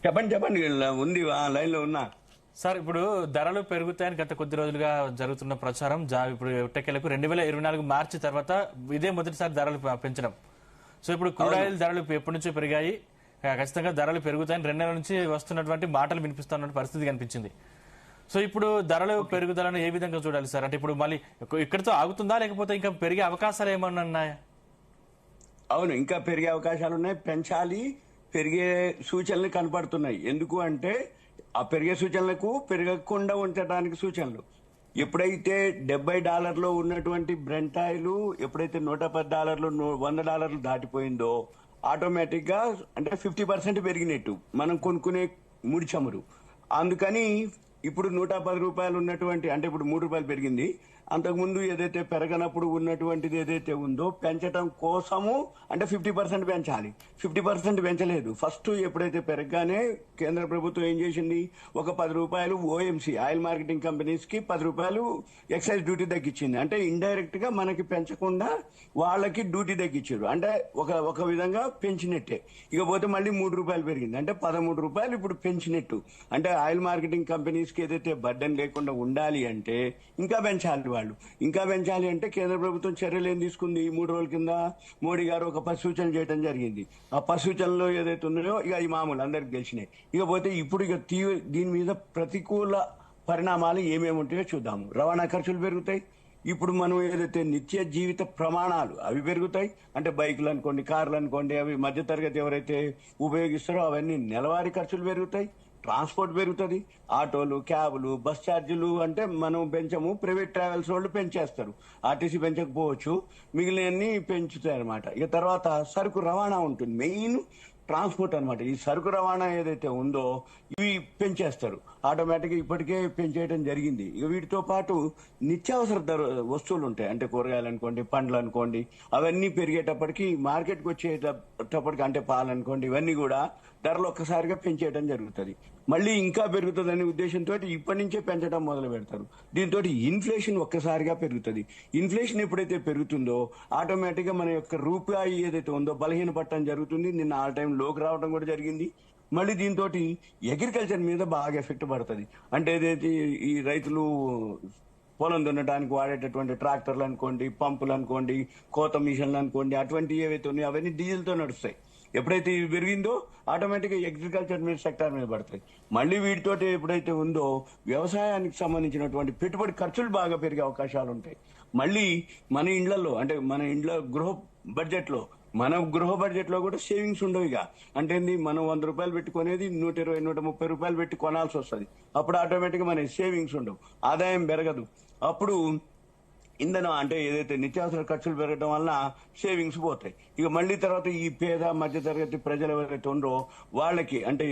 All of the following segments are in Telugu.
చెప్పండి చెప్పండి, ఉంది లైన్ లో ఉన్నా. సార్, ఇప్పుడు ధరలు పెరుగుతాయని గత కొద్ది రోజులుగా జరుగుతున్న ప్రచారం ఇప్పుడు ఎట్టకేలకు 2024 మార్చి తర్వాత ఇదే మొదటిసారి ధరలు పెంచడం. సో ఇప్పుడు కూరగాయల ధరలు ఎప్పటి నుంచో పెరిగాయి, ఖచ్చితంగా ధరలు పెరుగుతాయని 2 నెలల నుంచి వస్తున్నటువంటి మాటలు వినిపిస్తున్న పరిస్థితి కనిపించింది. సో ఇప్పుడు ధరలు పెరుగుదలను ఏ విధంగా చూడాలి సార్? అంటే ఇప్పుడు మళ్ళీ ఇక్కడితో ఆగుతుందా, లేకపోతే ఇంకా పెరిగే అవకాశాలు ఏమన్నా ఉన్నాయా? అవును, ఇంకా పెరిగే అవకాశాలు ఉన్నాయి, పెంచాలి, పెరిగే సూచనలు కనపడుతున్నాయి. ఎందుకు అంటే ఆ పెరిగే సూచనలకు పెరగకుండా ఉంచడానికి సూచనలు. ఎప్పుడైతే $70 ఉన్నటువంటి బ్రెంట్ ఆయిల్ ఎప్పుడైతే $110 $100 దాటిపోయిందో ఆటోమేటిక్ గా అంటే 50% పెరిగినట్టు మనం కొనుక్కునే ముడి చమురు. అందుకని ఇప్పుడు $110 ఉన్నటువంటి, అంటే ఇప్పుడు ₹3 పెరిగింది. అంతకుముందు ఏదైతే పెరగనప్పుడు ఉన్నటువంటిది ఏదైతే ఉందో పెంచడం కోసము అంటే 50% పెంచాలి. 50% పెంచలేదు. ఫస్ట్ ఎప్పుడైతే పెరగగానే కేంద్ర ప్రభుత్వం ఏం చేసింది, ఒక ₹10 ఓఎంసీ ఆయిల్ మార్కెటింగ్ కంపెనీస్ కి ₹10 ఎక్సైజ్ డ్యూటీ తగ్గించింది. అంటే ఇండైరెక్ట్ గా మనకి పెంచకుండా వాళ్ళకి డ్యూటీ తగ్గించారు. అంటే ఒక విధంగా పెంచినట్టే. ఇకపోతే మళ్ళీ ₹3 పెరిగింది, అంటే ₹13 ఇప్పుడు పెంచినట్టు. అంటే ఆయిల్ మార్కెటింగ్ కంపెనీస్ కి ఏదైతే బర్డెన్ లేకుండా ఉండాలి అంటే ఇంకా పెంచాలి. వాళ్ళు ఇంకా పెంచాలి అంటే కేంద్ర ప్రభుత్వం చర్యలు ఏం తీసుకుంది? 3 రోజుల కింద మోడీ గారు ఒక 10 సూచనలు చేయడం జరిగింది. ఆ 10 సూచనలు ఏదైతే ఉన్నాయో ఇక ఈ మామూలు అందరికి తెలిసినాయి. ఇకపోతే ఇప్పుడు దీని మీద ప్రతికూల పరిణామాలు ఏమేమి ఉంటాయో చూద్దాము. రవాణా ఖర్చులు పెరుగుతాయి. ఇప్పుడు మనం ఏదైతే నిత్య జీవిత ప్రమాణాలు అవి పెరుగుతాయి. అంటే బైకులు అనుకోండి, కార్లు అనుకోండి, అవి మధ్యతరగతి ఎవరైతే ఉపయోగిస్తారో అవన్నీ నెలవారీ ఖర్చులు పెరుగుతాయి. ట్రాన్స్పోర్ట్ పెరుగుతుంది. ఆటోలు, క్యాబులు, బస్ ఛార్జీలు అంటే మనం పెంచము, ప్రైవేట్ ట్రావెల్స్ వాళ్ళు పెంచేస్తారు. ఆర్టీసీ పెంచకపోవచ్చు, మిగిలినవన్నీ పెంచుతాయి అనమాట. ఇక తర్వాత సరుకు రవాణా ఉంటుంది, మెయిన్ ట్రాన్స్పోర్ట్ అనమాట. ఈ సరుకు రవాణా ఏదైతే ఉందో ఇవి పెంచేస్తారు ఆటోమేటిక్గా. ఇప్పటికే పెంచేయడం జరిగింది. ఇక వీటితో పాటు నిత్యావసర వస్తువులు ఉంటాయి, అంటే కూరగాయలు అనుకోండి, పండ్లు అనుకోండి, అవన్నీ పెరిగేటప్పటికి మార్కెట్కి వచ్చేటప్పటికి, అంటే పాలు అనుకోండి, ఇవన్నీ కూడా ధరలు ఒక్కసారిగా పెంచేయడం జరుగుతుంది. మళ్ళీ ఇంకా పెరుగుతుందనే ఉద్దేశంతో ఇప్పటి నుంచే పెంచడం మొదలు పెడతారు. దీంతో ఇన్ఫ్లేషన్ ఒక్కసారిగా పెరుగుతుంది. ఇన్ఫ్లేషన్ ఎప్పుడైతే పెరుగుతుందో ఆటోమేటిక్ గా మన యొక్క రూపాయి ఏదైతే ఉందో బలహీనపడటం జరుగుతుంది. నిన్న ఆల్ టైం లోకి రావడం కూడా జరిగింది. మళ్ళీ దీంతో అగ్రికల్చర్ మీద బాగా ఎఫెక్ట్ పడుతుంది. అంటే ఏదైతే ఈ రైతులు పొలం దున్నడానికి వాడేటటువంటి ట్రాక్టర్లు అనుకోండి, పంపులు అనుకోండి, కోత మిషన్లు అనుకోండి, అటువంటి ఏవైతే ఉన్నాయో అవన్నీ డీజిల్ తో నడుస్తాయి. ఎప్పుడైతే ఇది పెరిగిందో ఆటోమేటిక్ గా అగ్రికల్చర్ మీద సెక్టార్ మీద పడతాయి. మళ్ళీ వీటితోటి ఎప్పుడైతే ఉందో వ్యవసాయానికి సంబంధించినటువంటి పెట్టుబడి ఖర్చులు బాగా పెరిగే అవకాశాలు ఉంటాయి. మళ్ళీ మన ఇండ్లలో, అంటే మన ఇండ్ల గృహ బడ్జెట్ లో కూడా సేవింగ్స్ ఉండవు. ఇక అంటే మనం ₹100 పెట్టుకునేది ₹120, ₹130 పెట్టి కొనాల్సి వస్తుంది. అప్పుడు ఆటోమేటిక్ గా మన సేవింగ్స్ ఉండవు, ఆదాయం పెరగదు. అప్పుడు ఇంధనం అంటే ఏదైతే నిత్యావసర ఖర్చులు పెరగడం వల్ల సేవింగ్స్ పోతాయి. ఇక మళ్ళీ తర్వాత ఈ పేద మధ్యతరగతి ప్రజలు ఎవరైతే ఉండరో వాళ్ళకి, అంటే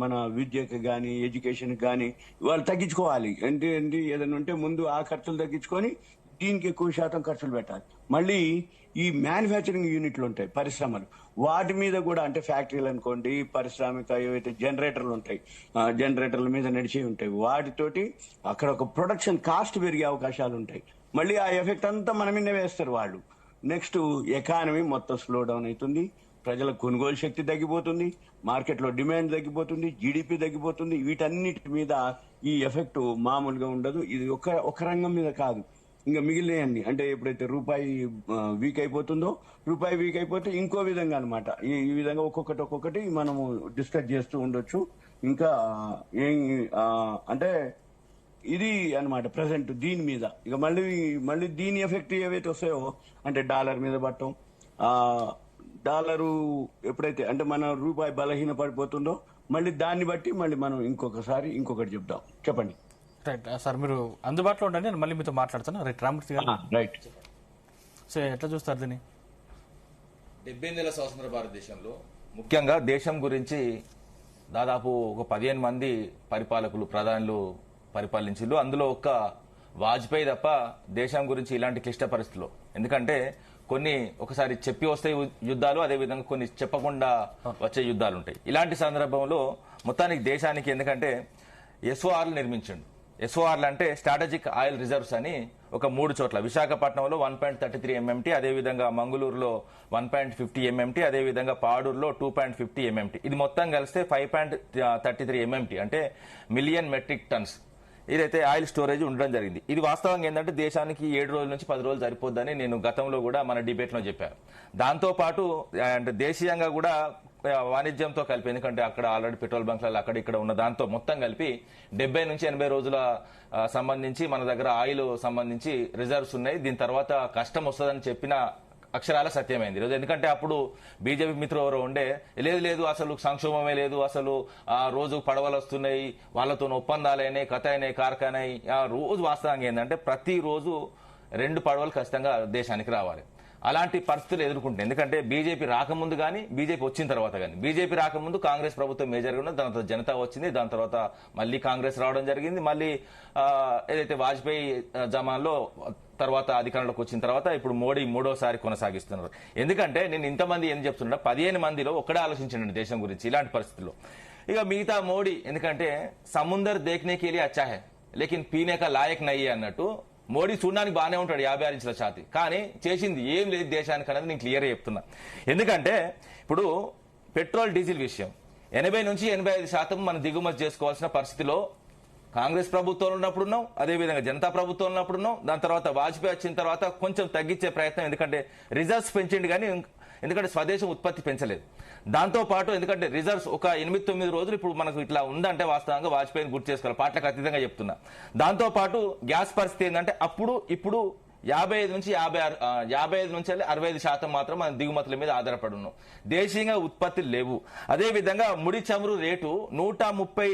మన విద్యకి కానీ ఎడ్యుకేషన్ కానీ వాళ్ళు తగ్గించుకోవాలి. ఏంటి ఏదైనా ఉంటే ముందు ఆ ఖర్చులు తగ్గించుకొని దీనికి ఎక్కువ శాతం ఖర్చులు పెట్టాలి. మళ్ళీ ఈ మ్యానుఫ్యాక్చరింగ్ యూనిట్లు ఉంటాయి, పరిశ్రమలు, వాటి మీద కూడా, అంటే ఫ్యాక్టరీలు అనుకోండి, పారిశ్రామిక ఏవైతే జనరేటర్లు ఉంటాయి, జనరేటర్ల మీద నడిచే ఉంటాయి, వాటితోటి అక్కడ ఒక ప్రొడక్షన్ కాస్ట్ పెరిగే అవకాశాలు ఉంటాయి. మళ్ళీ ఆ ఎఫెక్ట్ అంతా మన మీద వేస్తారు వాళ్ళు. నెక్స్ట్ ఎకానమీ మొత్తం స్లో డౌన్ అవుతుంది, ప్రజల కొనుగోలు శక్తి తగ్గిపోతుంది, మార్కెట్లో డిమాండ్ తగ్గిపోతుంది, జీడిపి తగ్గిపోతుంది. వీటన్నిటి మీద ఈ ఎఫెక్ట్ మామూలుగా ఉండదు. ఇది ఒక రంగం మీద కాదు, ఇంకా మిగిలినవన్నీ, అంటే ఎప్పుడైతే రూపాయి వీక్ అయిపోతుందో, రూపాయి వీక్ అయిపోతే ఇంకో విధంగా అనమాట. ఈ విధంగా ఒక్కొక్కటి మనము డిస్కస్ చేస్తూ ఉండొచ్చు. ఇంకా అంటే ఇది అనమాట ప్రెసెంట్ దీని మీద. ఇక మళ్ళీ దీని ఎఫెక్ట్ ఏవైతే వస్తాయో, అంటే డాలర్ మీద పట్టడం, డాలరు ఎప్పుడైతే అంటే మన రూపాయి బలహీన పడిపోతుందో మళ్ళీ దాన్ని బట్టి మళ్ళీ మనం ఇంకొకటి చెప్దాం. చెప్పండి. రైట్ సార్, మీరు అందుబాటులో ఉండండి, నేను మళ్ళీ మీతో మాట్లాడతాను. రైట్, రామూర్తి గారు. రైట్. సో ఎట్లా చూస్తారు దీన్ని? 78 స్వతంత్ర భారతదేశంలో ముఖ్యంగా దేశం గురించి దాదాపు ఒక 15 మంది పరిపాలకులు, ప్రధానులు పరిపాలించారు. అందులో ఒక్క వాజ్పేయి తప్ప దేశం గురించి ఇలాంటి క్లిష్ట పరిస్థితుల్లో, ఎందుకంటే కొన్ని ఒకసారి చెప్పి వస్తే యుద్ధాలు, అదేవిధంగా కొన్ని చెప్పకుండా వచ్చే యుద్ధాలు ఉంటాయి. ఇలాంటి సందర్భంలో మొత్తానికి దేశానికి, ఎందుకంటే SORలు నిర్మించండు, ఎస్ఓఆర్లు అంటే స్ట్రాటజిక్ ఆయిల్ రిజర్వ్స్ అని ఒక 3 చోట్ల విశాఖపట్నంలో 1.33 MMT, అదేవిధంగా మంగళూరులో 1.50 MMT, అదేవిధంగా పాడూరులో 2.50 MMT. ఇది మొత్తం కలిస్తే 5.33 MMT అంటే మిలియన్ మెట్రిక్ టన్స్ ఇదైతే ఆయిల్ స్టోరేజ్ ఉండడం జరిగింది. ఇది వాస్తవంగా ఏంటంటే దేశానికి 7 రోజుల నుంచి 10 రోజులు సరిపోద్దని నేను గతంలో కూడా మన డిబేట్లో చెప్పాను. దాంతోపాటు అంటే దేశీయంగా కూడా వాణిజ్యంతో కలిపి, ఎందుకంటే అక్కడ ఆల్రెడీ పెట్రోల్ బంక్లలో అక్కడ ఇక్కడ ఉన్న దాంతో మొత్తం కలిపి 70 నుంచి 80 రోజుల సంబంధించి మన దగ్గర ఆయిల్ సంబంధించి రిజర్వ్స్ ఉన్నాయి. దీని తర్వాత కష్టం వస్తుందని చెప్పిన అక్షరాల సత్యమైంది ఈరోజు. ఎందుకంటే అప్పుడు బీజేపీ మిత్రులు ఎవరో ఉండే లేదు అసలు సంక్షోభమే లేదు, అసలు రోజు పడవలు వస్తున్నాయి, వాళ్ళతో ఒప్పందాలైనాయి, కథ అయినాయి, కార్ఖానాయి. రోజు వాస్తవంగా ఏంటంటే ప్రతిరోజు 2 పడవలు ఖచ్చితంగా దేశానికి రావాలి. అలాంటి పరిస్థితులు ఎదుర్కొంటుంది. ఎందుకంటే బీజేపీ రాకముందు కానీ బీజేపీ వచ్చిన తర్వాత కానీ, బీజేపీ రాకముందు కాంగ్రెస్ ప్రభుత్వం మేజర్గా ఉన్నది, దాని తర్వాత జనతా వచ్చింది, దాని తర్వాత మళ్ళీ కాంగ్రెస్ రావడం జరిగింది. మళ్ళీ ఏదైతే వాజ్పేయి జమాన్లో తర్వాత అధికారంలోకి వచ్చిన తర్వాత ఇప్పుడు మోడీ 3వ కొనసాగిస్తున్నారు. ఎందుకంటే నేను ఇంతమంది ఏం చెప్తున్నా, 15 మందిలో ఒక్కడే ఆలోచించండి దేశం గురించి ఇలాంటి పరిస్థితుల్లో. ఇక మిగతా మోడీ ఎందుకంటే సముందర్ దేఖ్నే కే లియే అచ్చా హై లేకిన్ పీనే కా లాయక్ నయ్యి అన్నట్టు మోడీ చూడడానికి బాగానే ఉంటాడు 56 ఇంచుల ఛాతీ, కానీ చేసింది ఏం లేదు దేశానికి అనేది నేను క్లియర్గా చెప్తున్నా. ఎందుకంటే ఇప్పుడు పెట్రోల్ డీజిల్ విషయం 80 నుంచి 85% మనం దిగుమతి చేసుకోవాల్సిన పరిస్థితిలో కాంగ్రెస్ ప్రభుత్వం ఉన్నప్పుడున్నాం, అదేవిధంగా జనతా ప్రభుత్వం ఉన్నప్పుడున్నాం. దాని తర్వాత వాజ్పేయి వచ్చిన తర్వాత కొంచెం తగ్గించే ప్రయత్నం, ఎందుకంటే రిజర్వ్స్ పెంచిండు కానీ ఎందుకంటే స్వదేశం ఉత్పత్తి పెంచలేదు. దాంతో పాటు ఎందుకంటే రిజర్వ్స్ ఒక 8-9 రోజులు ఇప్పుడు మనకు ఇట్లా ఉందంటే వాస్తవంగా వాజ్పేయిని గుర్తు చేసుకోవాలి, పాటలకు అతీతంగా చెప్తున్నా. దాంతో పాటు గ్యాస్ పరిస్థితి ఏంటంటే ఇప్పుడు 55 నుంచి 65% మాత్రం మన దిగుమతుల మీద ఆధారపడి ఉన్నాం. దేశీయంగా ఉత్పత్తులు లేవు. అదేవిధంగా ముడి చమురు రేటు 130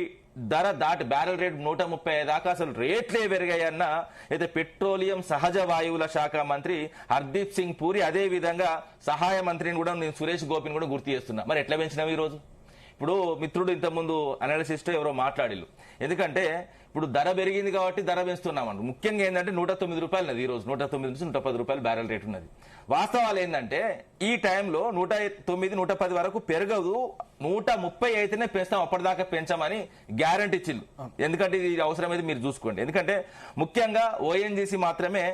ధర దాటి బ్యారెల్ రేట్ 135 దాకా అసలు రేట్లే పెరిగాయన్న అయితే పెట్రోలియం సహజ వాయువుల శాఖ మంత్రి హర్దీప్ సింగ్ పూరి, అదే విధంగా సహాయ మంత్రిని కూడా నేను సురేష్ గోపిని కూడా గుర్తు చేస్తున్నా. మరి ఎట్లా పెంచినావు ఈ రోజు? ఇప్పుడు మిత్రుడు ఇంతకుముందు అనాలిసిస్ట్ ఎవరో మాట్లాడిల్లు, ఎందుకంటే ఇప్పుడు ధర పెరిగింది కాబట్టి ధర పెంచుతున్నామని. ముఖ్యంగా ఏంటంటే 109 రూపాయలు ఉన్నది ఈ రోజు, 109 నుంచి 110 రూపాయలు బ్యారెల్ రేట్ ఉన్నది. వాస్తవాలు ఏంటంటే ఈ టైంలో 109-110 వరకు పెరగదు, 130 అయితేనే పెంచుతాం, అప్పటిదాకా పెంచామని గ్యారంటీ ఇచ్చిల్లు. ఎందుకంటే ఇది అవసరమైతే మీరు చూసుకోండి. ఎందుకంటే ముఖ్యంగా ఓఎన్జీసీ మాత్రమే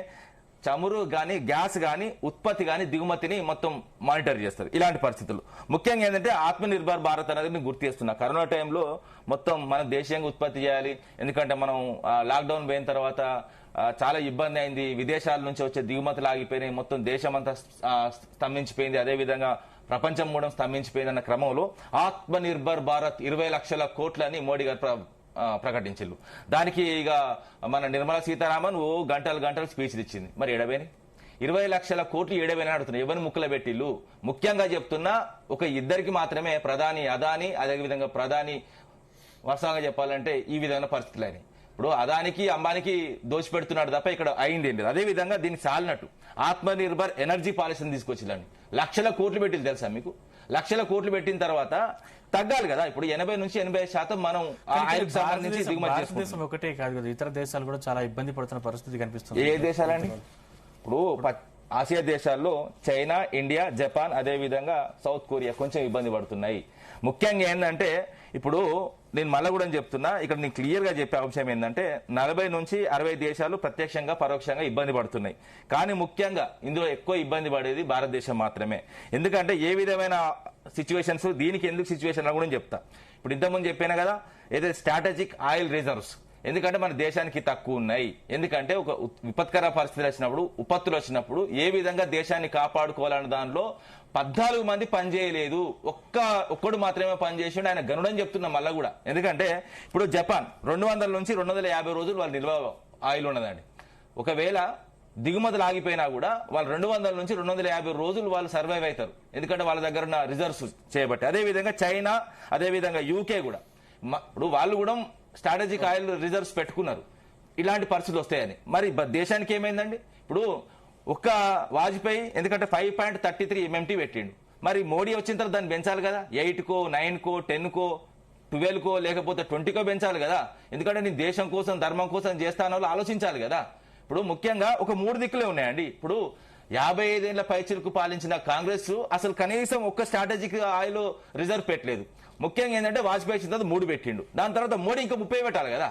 చమురు గాని గ్యాస్ గాని ఉత్పత్తి గాని దిగుమతిని మొత్తం మానిటర్ చేస్తారు. ఇలాంటి పరిస్థితులు ముఖ్యంగా ఏంటంటే ఆత్మనిర్భర్ భారత్ అనేది నేను గుర్తు చేస్తున్నా. కరోనా టైంలో మొత్తం మనం దేశీయంగా ఉత్పత్తి చేయాలి, ఎందుకంటే మనం లాక్డౌన్ పోయిన తర్వాత చాలా ఇబ్బంది అయింది, విదేశాల నుంచి వచ్చే దిగుమతులు ఆగిపోయినాయి, మొత్తం దేశం అంతా స్తంభించిపోయింది, అదేవిధంగా ప్రపంచం కూడా స్తంభించిపోయింది అన్న క్రమంలో ఆత్మనిర్భర్ భారత్ 20 లక్షల కోట్లని మోడీ గారు ప్రకటించారు. దానికి ఇక మన నిర్మలా సీతారామన్ గంటలు స్పీచ్లు ఇచ్చింది. మరి ఎడవేని 20 లక్షల కోట్లు ఏడవేని అడుగుతున్నారు, ఎవరిని ముక్కలు పెట్టిల్లు? ముఖ్యంగా చెప్తున్నా ఒక ఇద్దరికి మాత్రమే, ప్రధాని అదాని, అదేవిధంగా ప్రధాని వాస్తవంగా చెప్పాలంటే ఈ విధమైన పరిస్థితులు అయినాయి. ఇప్పుడు అదానికి అంబానికి దోచిపెడుతున్నాడు తప్ప ఇక్కడ అయింది లేదు. అదేవిధంగా దీనికి చాలినట్టు ఆత్మనిర్భర్ ఎనర్జీ పాలసీని తీసుకొచ్చిల్లండి. లక్షల కోట్లు పెట్టింది తెలుసా మీకు? లక్షల కోట్లు పెట్టిన తర్వాత తగ్గాలి కదా. ఇప్పుడు 80 నుంచి 80% మనం ఆయిల్కి సంబంధించి దిగుమతి భారతదేశం ఒకటే కాదు కదా, ఇతర దేశాలు కూడా చాలా ఇబ్బంది పడుతున్న పరిస్థితి కనిపిస్తుంది. ఏ దేశాలండి? ఇప్పుడు ఆసియా దేశాల్లో చైనా, ఇండియా, జపాన్, అదేవిధంగా సౌత్ కొరియా కొంచెం ఇబ్బంది పడుతున్నాయి. ముఖ్యంగా ఏంటంటే ఇప్పుడు నేను మళ్ళీ కూడా చెప్తున్నా, ఇక్కడ నేను క్లియర్ గా చెప్పే అంశం ఏంటంటే 40 నుంచి 60 దేశాలు ప్రత్యక్షంగా పరోక్షంగా ఇబ్బంది పడుతున్నాయి. కానీ ముఖ్యంగా ఇందులో ఎక్కువ ఇబ్బంది పడేది భారతదేశం మాత్రమే. ఎందుకంటే ఏ విధమైన సిచ్యువేషన్స్, దీనికి ఎందుకు సిచ్యువేషన్ కూడా చెప్తా. ఇప్పుడు ఇంతకుముందు చెప్పాను కదా, ఏదైతే స్ట్రాటజిక్ ఆయిల్ రిజర్వ్స్, ఎందుకంటే మన దేశానికి తక్కువ ఉన్నాయి. ఎందుకంటే ఒక విపత్కర పరిస్థితులు వచ్చినప్పుడు, ఉపత్తులు వచ్చినప్పుడు ఏ విధంగా దేశాన్ని కాపాడుకోవాలన్న దానిలో 14 మంది పనిచేయలేదు, ఒక్కడు మాత్రమే పనిచేసిండు. ఆయన గనుడని చెప్తున్నా మళ్ళా కూడా. ఎందుకంటే ఇప్పుడు జపాన్ 200 నుంచి 250 రోజులు వాళ్ళు నిల్వ ఆయిల్ ఉన్నదండి. ఒకవేళ దిగుమతులు ఆగిపోయినా కూడా వాళ్ళు 200 నుంచి 250 రోజులు వాళ్ళు సర్వైవ్ అవుతారు, ఎందుకంటే వాళ్ళ దగ్గర ఉన్న రిజర్వ్స్ చేయబట్టి. అదేవిధంగా చైనా, అదేవిధంగా యూకే కూడా ఇప్పుడు వాళ్ళు కూడా స్ట్రాటజిక్ ఆయిల్ రిజర్వ్స్ పెట్టుకున్నారు ఇలాంటి పరిస్థితులు వస్తాయని. మరి దేశానికి ఏమైందండి? ఇప్పుడు ఒక్క వాజ్పేయి ఎందుకంటే 5.33 MMT పెట్టిండు. మరి మోడీ వచ్చిన తర్వాత దాన్ని పెంచాలి కదా, 8కో 9కో 10కో 12కో లేకపోతే 20కో పెంచాలి కదా. ఎందుకంటే నేను దేశం కోసం ధర్మం కోసం చేస్తానో ఆలోచించాలి కదా. ఇప్పుడు ముఖ్యంగా ఒక 3 దిక్కులే ఉన్నాయండి. ఇప్పుడు 55 ఏళ్ల పైచిలకు పాలించిన కాంగ్రెస్ అసలు కనీసం ఒక్క స్ట్రాటజిక్ ఆయిల్ రిజర్వ్ పెట్టలేదు. ముఖ్యంగా ఏంటంటే వాజ్పేయి వచ్చిన తర్వాత 3 పెట్టిండు, దాని తర్వాత మోడీ ఇంకా 30 పెట్టాలి కదా.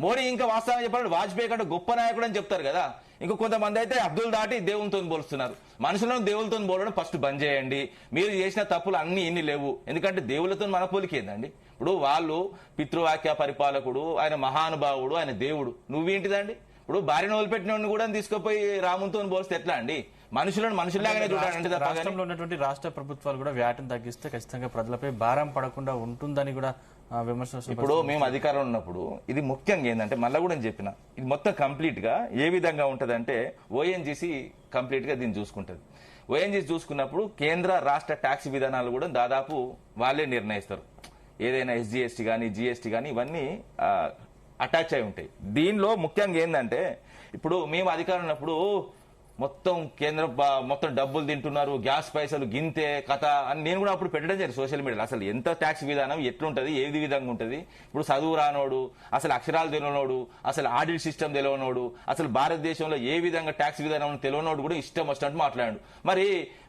మోడీ ఇంకా వాస్తవం చెప్పాలంటే వాజ్పేయి కంటే గొప్ప నాయకుడు అని చెప్తారు కదా. ఇంకా కొంతమంది అయితే అబ్దుల్ దాటి దేవునితో పోలుస్తున్నారు. మనుషులను దేవులతో పోలడం ఫస్ట్ బంద్ చేయండి. మీరు చేసిన తప్పులు అన్ని ఇన్ని లేవు. ఎందుకంటే దేవులతో మన పోలికేందండి. ఇప్పుడు వాళ్ళు పితృవాక్య పరిపాలకుడు, ఆయన మహానుభావుడు, ఆయన దేవుడు. నువ్వేంటిదండి? ఇప్పుడు భార్యను వదిలిపెట్టిన కూడా తీసుకుపోయి రాముతో పోలిస్తే ఎట్లా అండి? మనుషులను మనుషుల్లాగానే చూడాలంటే తప్ప కానీ రాష్ట్రంలో ఉన్నటువంటి రాష్ట్ర ప్రభుత్వాలు కూడా వ్యాట్ని తగ్గిస్తే ఖచ్చితంగా ప్రజలపై భారం పడకుండా ఉంటుందని కూడా విమర్శలు. ఇప్పుడు మేము అధికారంలో ఉన్నప్పుడు ఇది ముఖ్యంగా ఏంటంటే మళ్ళీ కూడా నేను చెప్పిన, ఇది మొత్తం కంప్లీట్ గా ఏ విధంగా ఉంటదంటే ఓఎన్జీసీ కంప్లీట్ గా దీన్ని చూసుకుంటది. ఓఎన్జీసీ చూసుకున్నప్పుడు కేంద్ర రాష్ట్ర ట్యాక్స్ విధానాలు కూడా దాదాపు వాళ్ళే నిర్ణయిస్తారు. ఏదైనా ఎస్జిఎస్టీ కానీ జిఎస్టీ కానీ ఇవన్నీ అటాచ్ అయి ఉంటాయి. దీనిలో ముఖ్యంగా ఏంటంటే ఇప్పుడు మేము అధికారం ఉన్నప్పుడు మొత్తం మొత్తం డబ్బులు తింటున్నారు, గ్యాస్ పైసలు గింతే కథ అని నేను కూడా అప్పుడు పెట్టడం జరిగింది సోషల్ మీడియాలో. అసలు ఎంత ట్యాక్స్ విధానం ఎట్లుంటది, ఏది విధంగా ఉంటది. ఇప్పుడు చదువు రానోడు, అసలు అక్షరాలు తెలియనోడు, అసలు ఆడిట్ సిస్టమ్ తెలియనోడు, అసలు భారతదేశంలో ఏ విధంగా ట్యాక్స్ విధానం తెలియనోడు కూడా ఇష్టం వచ్చినట్టు మాట్లాడాడు. మరి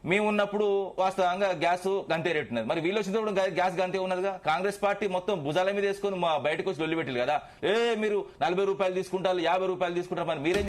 మేము ఉన్నప్పుడు వాస్తవంగా గ్యాస్ గంతే రేటు ఉన్నది. మరి వీళ్ళు వచ్చినప్పుడు గ్యాస్ గంతే ఉన్నదిగా. కాంగ్రెస్ పార్టీ మొత్తం భుజాల మీద వేసుకొని బయటకు వచ్చి లొల్లి పెట్టింది కదా, మీరు 40 రూపాయలు తీసుకుంటారు, 50 రూపాయలు తీసుకుంటారు. మరి మీరేం